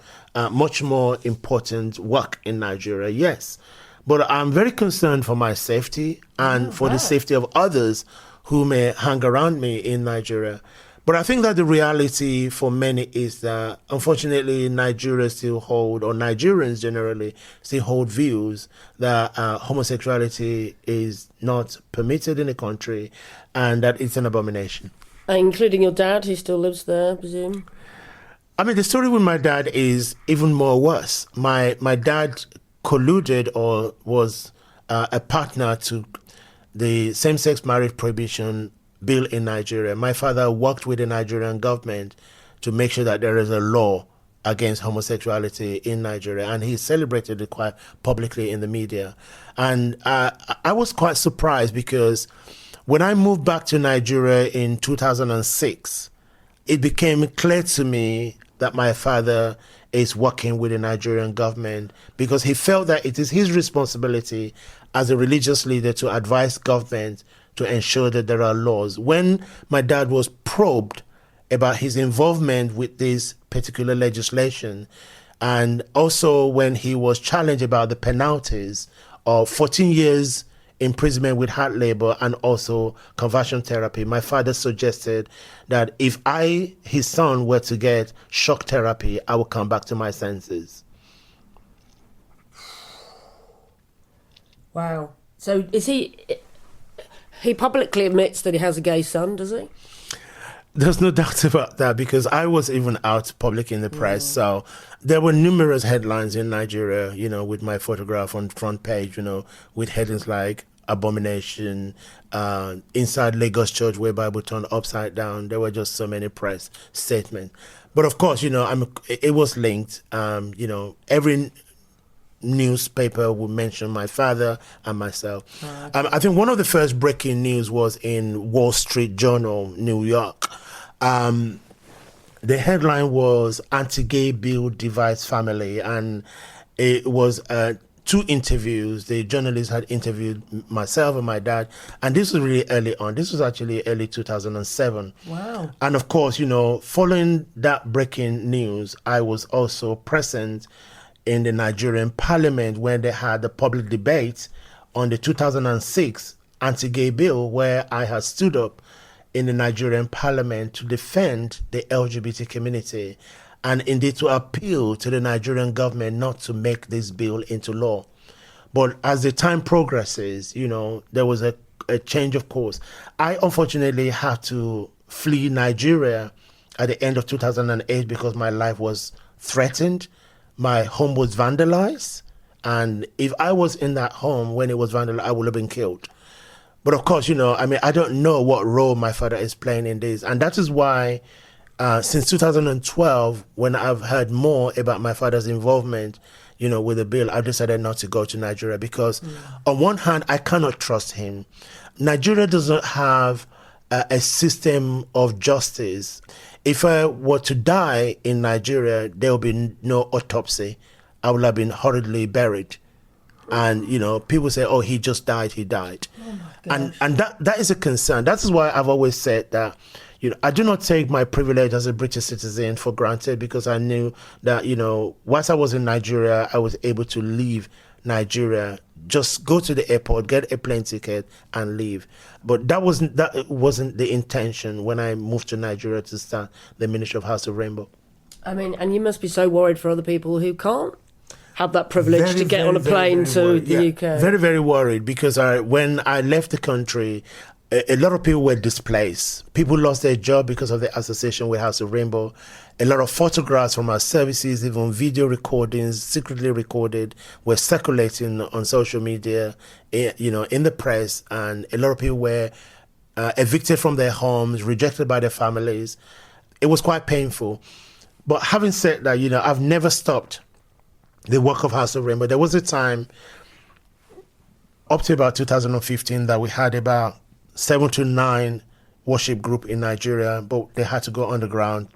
much more important work in Nigeria, yes. But I'm very concerned for my safety and for the safety of others who may hang around me in Nigeria. But I think that the reality for many is that, unfortunately, Nigeria still hold, or Nigerians generally still hold views that homosexuality is not permitted in the country and that it's an abomination. Including your dad, who still lives there, I presume? I mean, the story with my dad is even more worse. My dad colluded or was a partner to the same-sex marriage prohibition bill in Nigeria. My father worked with the Nigerian government to make sure that there is a law against homosexuality in Nigeria, and he celebrated it quite publicly in the media. And I was quite surprised because when I moved back to Nigeria in 2006, it became clear to me that my father is working with the Nigerian government because he felt that it is his responsibility as a religious leader to advise government to ensure that there are laws. When my dad was probed about his involvement with this particular legislation, and also when he was challenged about the penalties of 14 years imprisonment with hard labor and also conversion therapy, my father suggested that if I, his son, were to get shock therapy, I would come back to my senses. Wow. So is he publicly admits that he has a gay son, does he? There's no doubt about that because I was even out public in the press. So there were numerous headlines in Nigeria, with my photograph on front page, with headings like abomination, inside Lagos church where Bible turned upside down. There were just so many press statements. But of course, it was linked. Every newspaper would mention my father and myself. I think one of the first breaking news was in Wall Street Journal, New York. The headline was "Anti-Gay Bill Divides Family," and it was 2 interviews. The journalist had interviewed myself and my dad, and this was really early on. This was actually early 2007. Wow. And of course, following that breaking news, I was also present in the Nigerian parliament when they had the public debate on the 2006 anti-gay bill, where I had stood up in the Nigerian parliament to defend the LGBT community and indeed to appeal to the Nigerian government not to make this bill into law. But as the time progresses, there was a change of course. I unfortunately had to flee Nigeria at the end of 2008 because my life was threatened. My home was vandalized, and if I was in that home when it was vandalized, I would have been killed. But of course, I don't know what role my father is playing in this. And that is why since 2012, when I've heard more about my father's involvement, with the bill, I decided not to go to Nigeria because on one hand, I cannot trust him. Nigeria doesn't have a system of justice. If I were to die in Nigeria, there will be no autopsy. I would have been horribly buried. And, people say, oh, he just died, he died. Oh and that is a concern. That is why I've always said that, I do not take my privilege as a British citizen for granted because I knew that, whilst I was in Nigeria, I was able to leave Nigeria, just go to the airport, get a plane ticket and leave. But that wasn't the intention when I moved to Nigeria to start the Ministry of House of Rainbow. I mean, and you must be so worried for other people who can't have that privilege to get on a plane to the UK. Very, very worried because when I left the country, a lot of people were displaced. People lost their job because of the association with House of Rainbow. A lot of photographs from our services, even video recordings, secretly recorded, were circulating on social media, in the press, and a lot of people were evicted from their homes, rejected by their families. It was quite painful. But having said that, I've never stopped the work of House of Rainbow. There was a time up to about 2015 that we had about 7 to 9 worship group in Nigeria, but they had to go underground.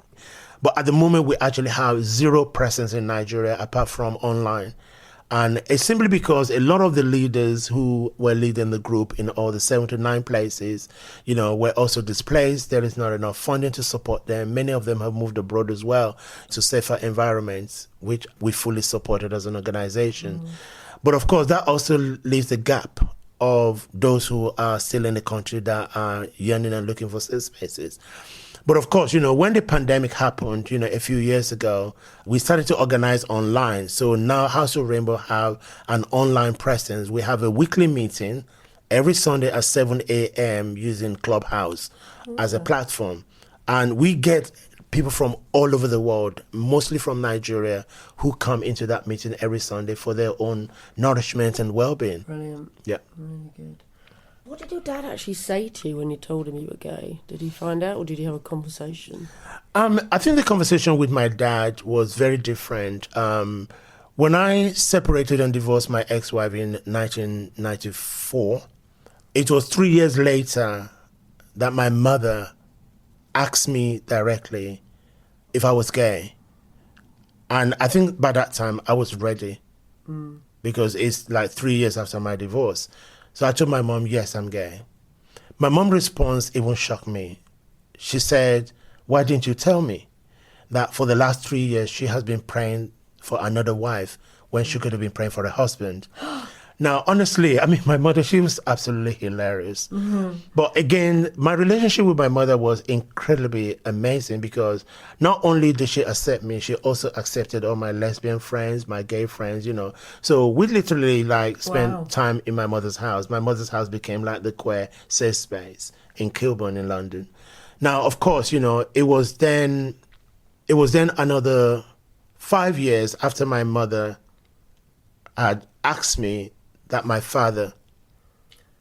But at the moment, we actually have zero presence in Nigeria apart from online. And it's simply because a lot of the leaders who were leading the group in all the 79 places, were also displaced. There is not enough funding to support them. Many of them have moved abroad as well to safer environments, which we fully supported as an organization. But of course, that also leaves a gap of those who are still in the country that are yearning and looking for safe spaces. But of course, when the pandemic happened, a few years ago, we started to organize online. So now House of Rainbow have an online presence. We have a weekly meeting every Sunday at 7 a.m. using Clubhouse as a platform. And we get people from all over the world, mostly from Nigeria, who come into that meeting every Sunday for their own nourishment and well-being. Brilliant. Yeah. Really good. What did your dad actually say to you when you told him you were gay? Did he find out, or did you have a conversation? I think the conversation with my dad was very different. When I separated and divorced my ex-wife in 1994, it was 3 years later that my mother asked me directly if I was gay. And I think by that time I was ready because it's like 3 years after my divorce. So I told my mom, yes, I'm gay. My mom's response even shocked me. She said, why didn't you tell me that for the last 3 years she has been praying for another wife when she could have been praying for a husband? Now, honestly, my mother, she was absolutely hilarious. But again, my relationship with my mother was incredibly amazing because not only did she accept me, she also accepted all my lesbian friends, my gay friends, So we literally spent time in my mother's house. My mother's house became like the queer safe space in Kilburn in London. Now, of course, it was then another 5 years after my mother had asked me that my father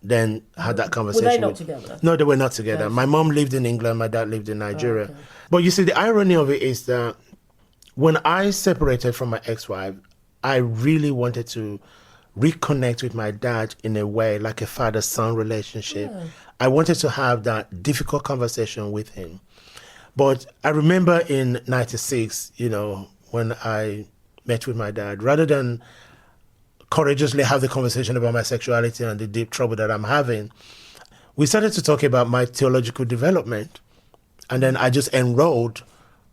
then had that conversation. Were they not together? No, they were not together. Yes. My mom lived in England, my dad lived in Nigeria. Oh, okay. But you see, the irony of it is that when I separated from my ex-wife, I really wanted to reconnect with my dad in a way, like a father-son relationship. Yeah. I wanted to have that difficult conversation with him. But I remember in 96, when I met with my dad, rather than courageously have the conversation about my sexuality and the deep trouble that I'm having, we started to talk about my theological development. And then I just enrolled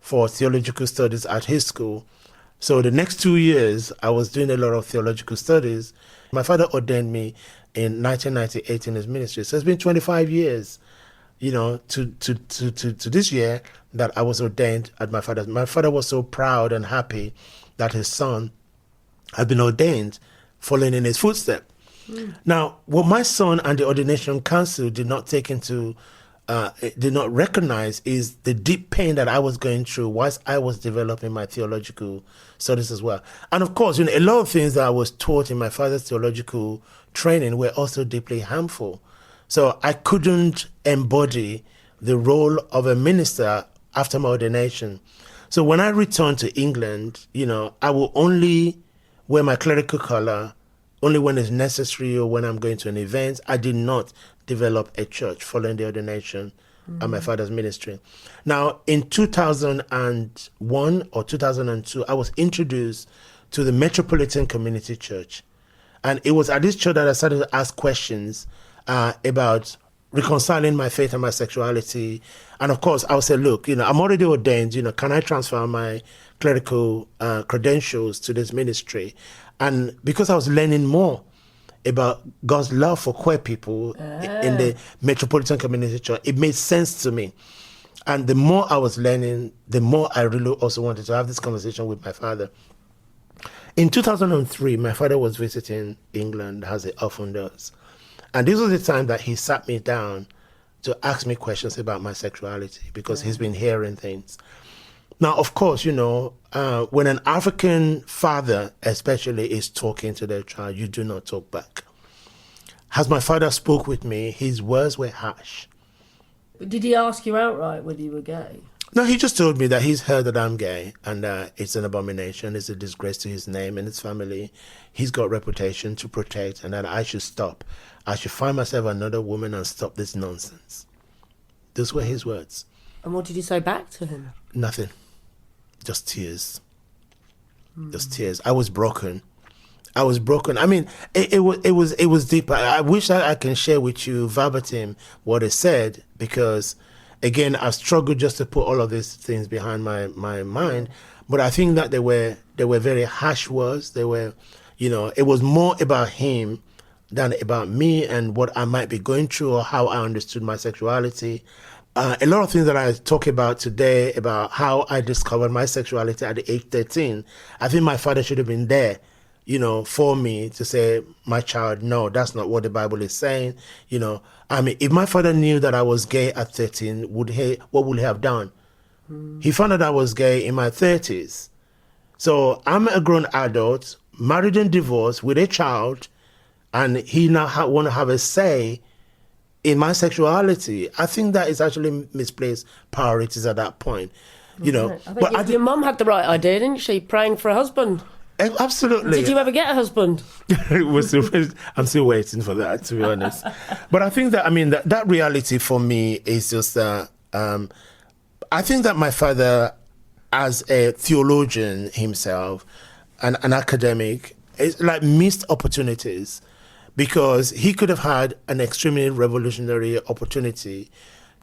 for theological studies at his school. So the next 2 years, I was doing a lot of theological studies. My father ordained me in 1998 in his ministry. So it's been 25 years, to this year that I was ordained at my father's. My father was so proud and happy that his son had been ordained, following in his footsteps. Now, what my son and the ordination council did not recognize is the deep pain that I was going through whilst I was developing my theological studies as well. And of course, a lot of things that I was taught in my father's theological training were also deeply harmful. So I couldn't embody the role of a minister after my ordination. So when I returned to England, I will only wear my clerical collar only when it's necessary or when I'm going to an event. I did not develop a church following the ordination at my father's ministry. Now, in 2001 or 2002, I was introduced to the Metropolitan Community Church. And it was at this church that I started to ask questions about reconciling my faith and my sexuality. And of course, I would say, look, I'm already ordained, can I transfer my clerical credentials to this ministry? And because I was learning more about God's love for queer people in the Metropolitan Community Church, it made sense to me. And the more I was learning, the more I really also wanted to have this conversation with my father. In 2003, my father was visiting England, as he often does. And this was the time that he sat me down to ask me questions about my sexuality because he's been hearing things. Now, of course, when an African father especially is talking to their child, you do not talk back. As my father spoke with me, his words were harsh. But did he ask you outright whether you were gay? No, he just told me that he's heard that I'm gay and it's an abomination, it's a disgrace to his name and his family. He's got reputation to protect and that I should stop. I should find myself another woman and stop this nonsense. Those were his words. And what did you say back to him? Nothing. just tears. Just tears. I was broken. I mean, it was deep. I wish I can share with you verbatim what it said, because again, I struggled just to put all of these things behind my mind. But I think that they were very harsh words. They were, it was more about him than about me and what I might be going through or how I understood my sexuality. A lot of things that I talk about today, about how I discovered my sexuality at the age 13, I think my father should have been there, for me to say, my child, no, that's not what the Bible is saying. I mean, if my father knew that I was gay at 13, what would he have done? He found out I was gay in my 30s. So I'm a grown adult, married and divorced with a child, and he now want to have a say in my sexuality. I think that is actually misplaced priorities at that point. But your mum had the right idea, didn't she? Praying for a husband. Absolutely. Did you ever get a husband? I'm still waiting for that, to be honest. But I think that, that reality for me is just I think that my father, as a theologian himself, an academic, is like missed opportunities, because he could have had an extremely revolutionary opportunity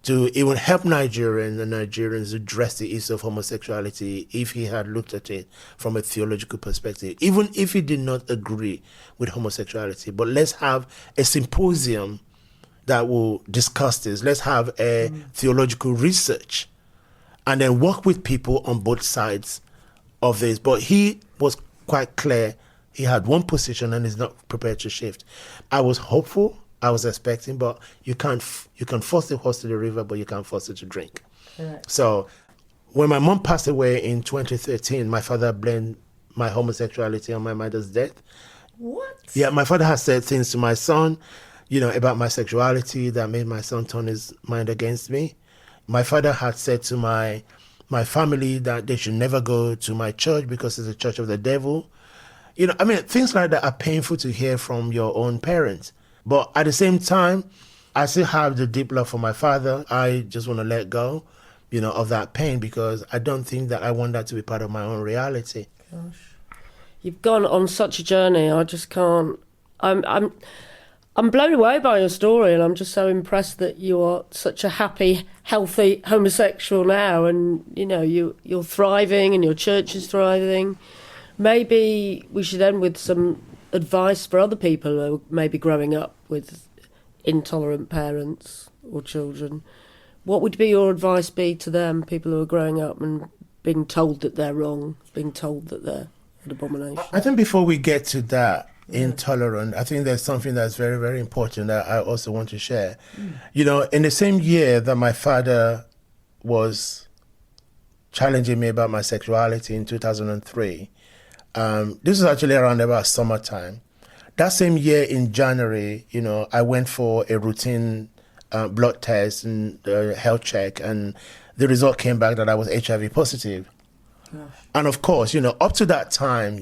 to even help Nigerians address the issue of homosexuality if he had looked at it from a theological perspective, even if he did not agree with homosexuality. But let's have a symposium that will discuss this. Let's have a theological research and then work with people on both sides of this. But he was quite clear. He had one position and is not prepared to shift. I was hopeful. I was expecting, but you can force the horse to the river, but you can't force it to drink. Correct. So when my mom passed away in 2013, my father blamed my homosexuality on my mother's death. What? Yeah, my father has said things to my son, about my sexuality that made my son turn his mind against me. My father had said to my family that they should never go to my church because it's a church of the devil. Things like that are painful to hear from your own parents. But at the same time, I still have the deep love for my father. I just want to let go, of that pain, because I don't think that I want that to be part of my own reality. Gosh, you've gone on such a journey. I just can't. I'm blown away by your story, and I'm just so impressed that you are such a happy, healthy homosexual now, and you're thriving, and your church is thriving. Maybe we should end with some advice for other people who are maybe growing up with intolerant parents or children. What would your advice be to them, people who are growing up and being told that they're wrong, being told that they're an abomination? I think before we get to that, intolerant, I think there's something that's very, very important that I also want to share. In the same year that my father was challenging me about my sexuality in 2003, this was actually around about summertime. That same year in January, I went for a routine blood test and health check, and the result came back that I was HIV positive. Gosh. And of course, up to that time,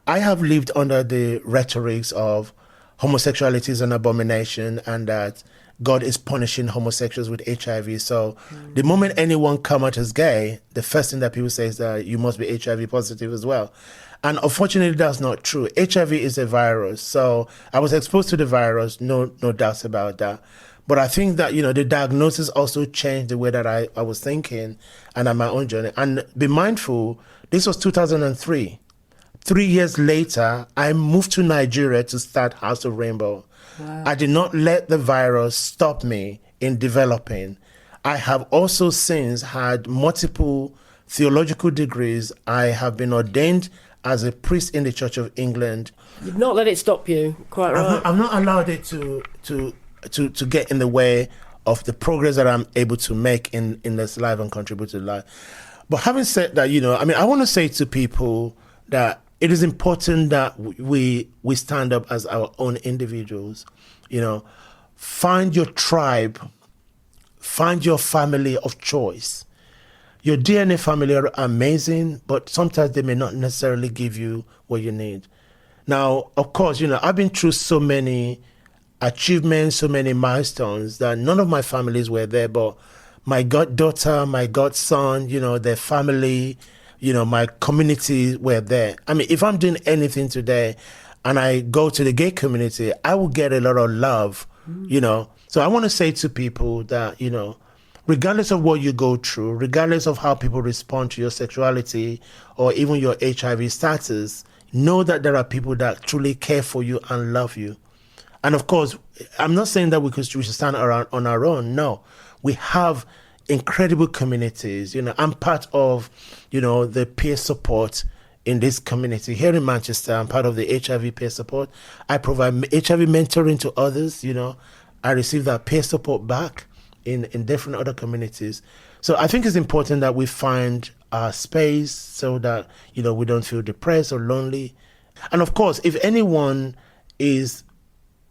I have lived under the rhetorics of homosexuality is an abomination and that God is punishing homosexuals with HIV. So the moment anyone come out as gay, the first thing that people say is that you must be HIV positive as well. And unfortunately, that's not true. HIV is a virus. So I was exposed to the virus, no doubts about that. But I think that, the diagnosis also changed the way that I was thinking and on my own journey. And be mindful, this was 2003. 3 years later, I moved to Nigeria to start House of Rainbow. Wow. I did not let the virus stop me in developing. I have also since had multiple theological degrees. I have been ordained as a priest in the Church of England. You've not let it stop you, quite right. I've not allowed it to get in the way of the progress that I'm able to make in this life and contribute to life. But having said that, I want to say to people that it is important that we stand up as our own individuals. Find your tribe, find your family of choice. Your DNA family are amazing, but sometimes they may not necessarily give you what you need. Now, of course, I've been through so many achievements, so many milestones that none of my families were there, but my goddaughter, my godson, their family, my community were there. I mean, if I'm doing anything today and I go to the gay community, I will get a lot of love, So I want to say to people that, regardless of what you go through, regardless of how people respond to your sexuality or even your HIV status, know that there are people that truly care for you and love you. And of course, I'm not saying that we should stand around on our own. No, we have incredible communities. I'm part of, the peer support in this community here in Manchester. I'm part of the HIV peer support. I provide HIV mentoring to others. I receive that peer support back in different other communities. So I think it's important that we find our space so that, we don't feel depressed or lonely. And of course, if anyone is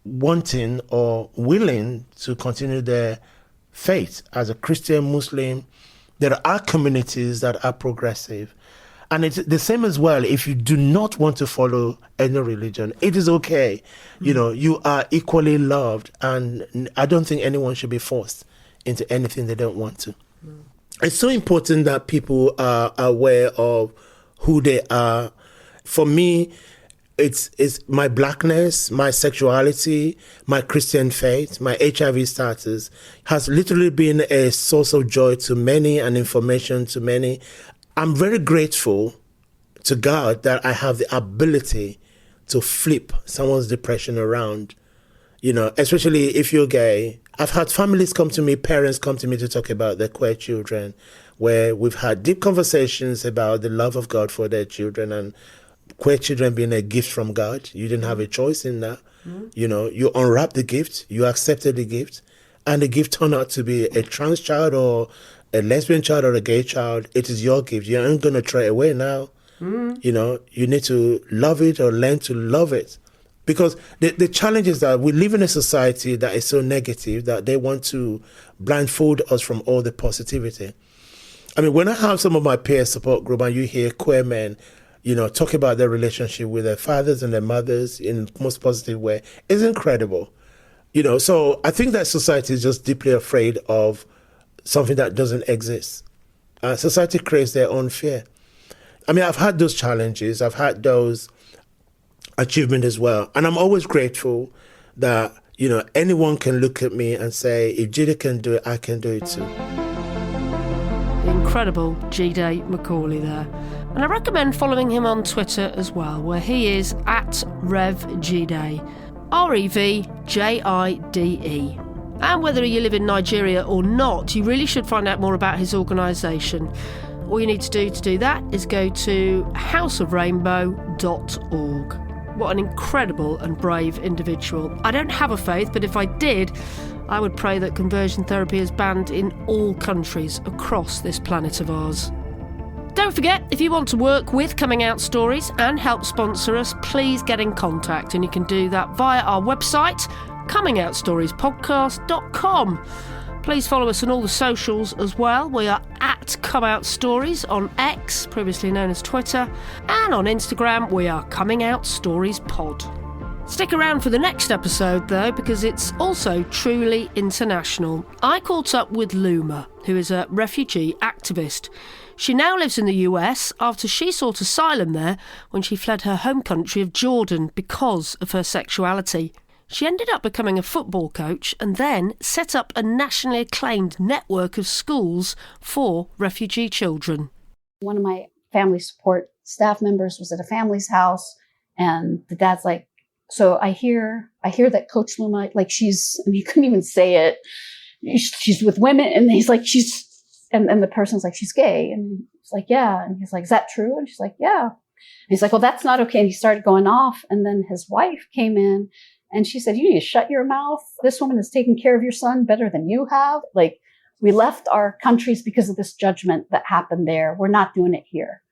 wanting or willing to continue their faith as a Christian, Muslim, there are communities that are progressive. And it's the same as well. If you do not want to follow any religion, it is okay. You are equally loved. And I don't think anyone should be forced into anything they don't want to. It's so important that people are aware of who they are. For me, it's my blackness, my sexuality, my Christian faith, my HIV status has literally been a source of joy to many and information to many. I'm very grateful to God that I have the ability to flip someone's depression around, especially if you're gay. I've had families come to me, parents come to me to talk about their queer children, where we've had deep conversations about the love of God for their children and queer children being a gift from God. You didn't have a choice in that. You unwrapped the gift, you accepted the gift, and the gift turned out to be a trans child or a lesbian child or a gay child. It is your gift. You aren't going to throw it away now. You need to love it or learn to love it. Because the challenge is that we live in a society that is so negative that they want to blindfold us from all the positivity. I mean, when I have some of my peer support group and you hear queer men, talk about their relationship with their fathers and their mothers in the most positive way, it's incredible. So I think that society is just deeply afraid of something that doesn't exist. Society creates their own fear. I mean, I've had those challenges. I've had those achievements as well. And I'm always grateful that, anyone can look at me and say, if Jide can do it, I can do it too. The incredible Jide Macaulay there. And I recommend following him on Twitter as well, where he is at RevJide, RevJide. And whether you live in Nigeria or not, you really should find out more about his organisation. All you need to do that is go to houseofrainbow.org. What an incredible and brave individual. I don't have a faith, but if I did, I would pray that conversion therapy is banned in all countries across this planet of ours. Don't forget, if you want to work with Coming Out Stories and help sponsor us, please get in contact, and you can do that via our website, comingoutStoriesPodcast.com. Please follow us on all the socials as well. We are at Come Out Stories on X, previously known as Twitter, and on Instagram we are Coming Out Stories Pod. Stick around for the next episode though, because it's also truly international. I caught up with Luma, who is a refugee activist. She now lives in the US after she sought asylum there when she fled her home country of Jordan because of her sexuality. She ended up becoming a football coach and then set up a nationally acclaimed network of schools for refugee children. One of my family support staff members was at a family's house, and the dad's like, so I hear that Coach Luma, like she's, and he couldn't even say it, she's with women, and he's like, and the person's like, she's gay. And he's like, yeah. And he's like, is that true? And she's like, yeah. And he's like, well, that's not okay. And he started going off. And then his wife came in and she said, you need to shut your mouth. This woman is taking care of your son better than you have. Like, we left our countries because of this judgment that happened there. We're not doing it here.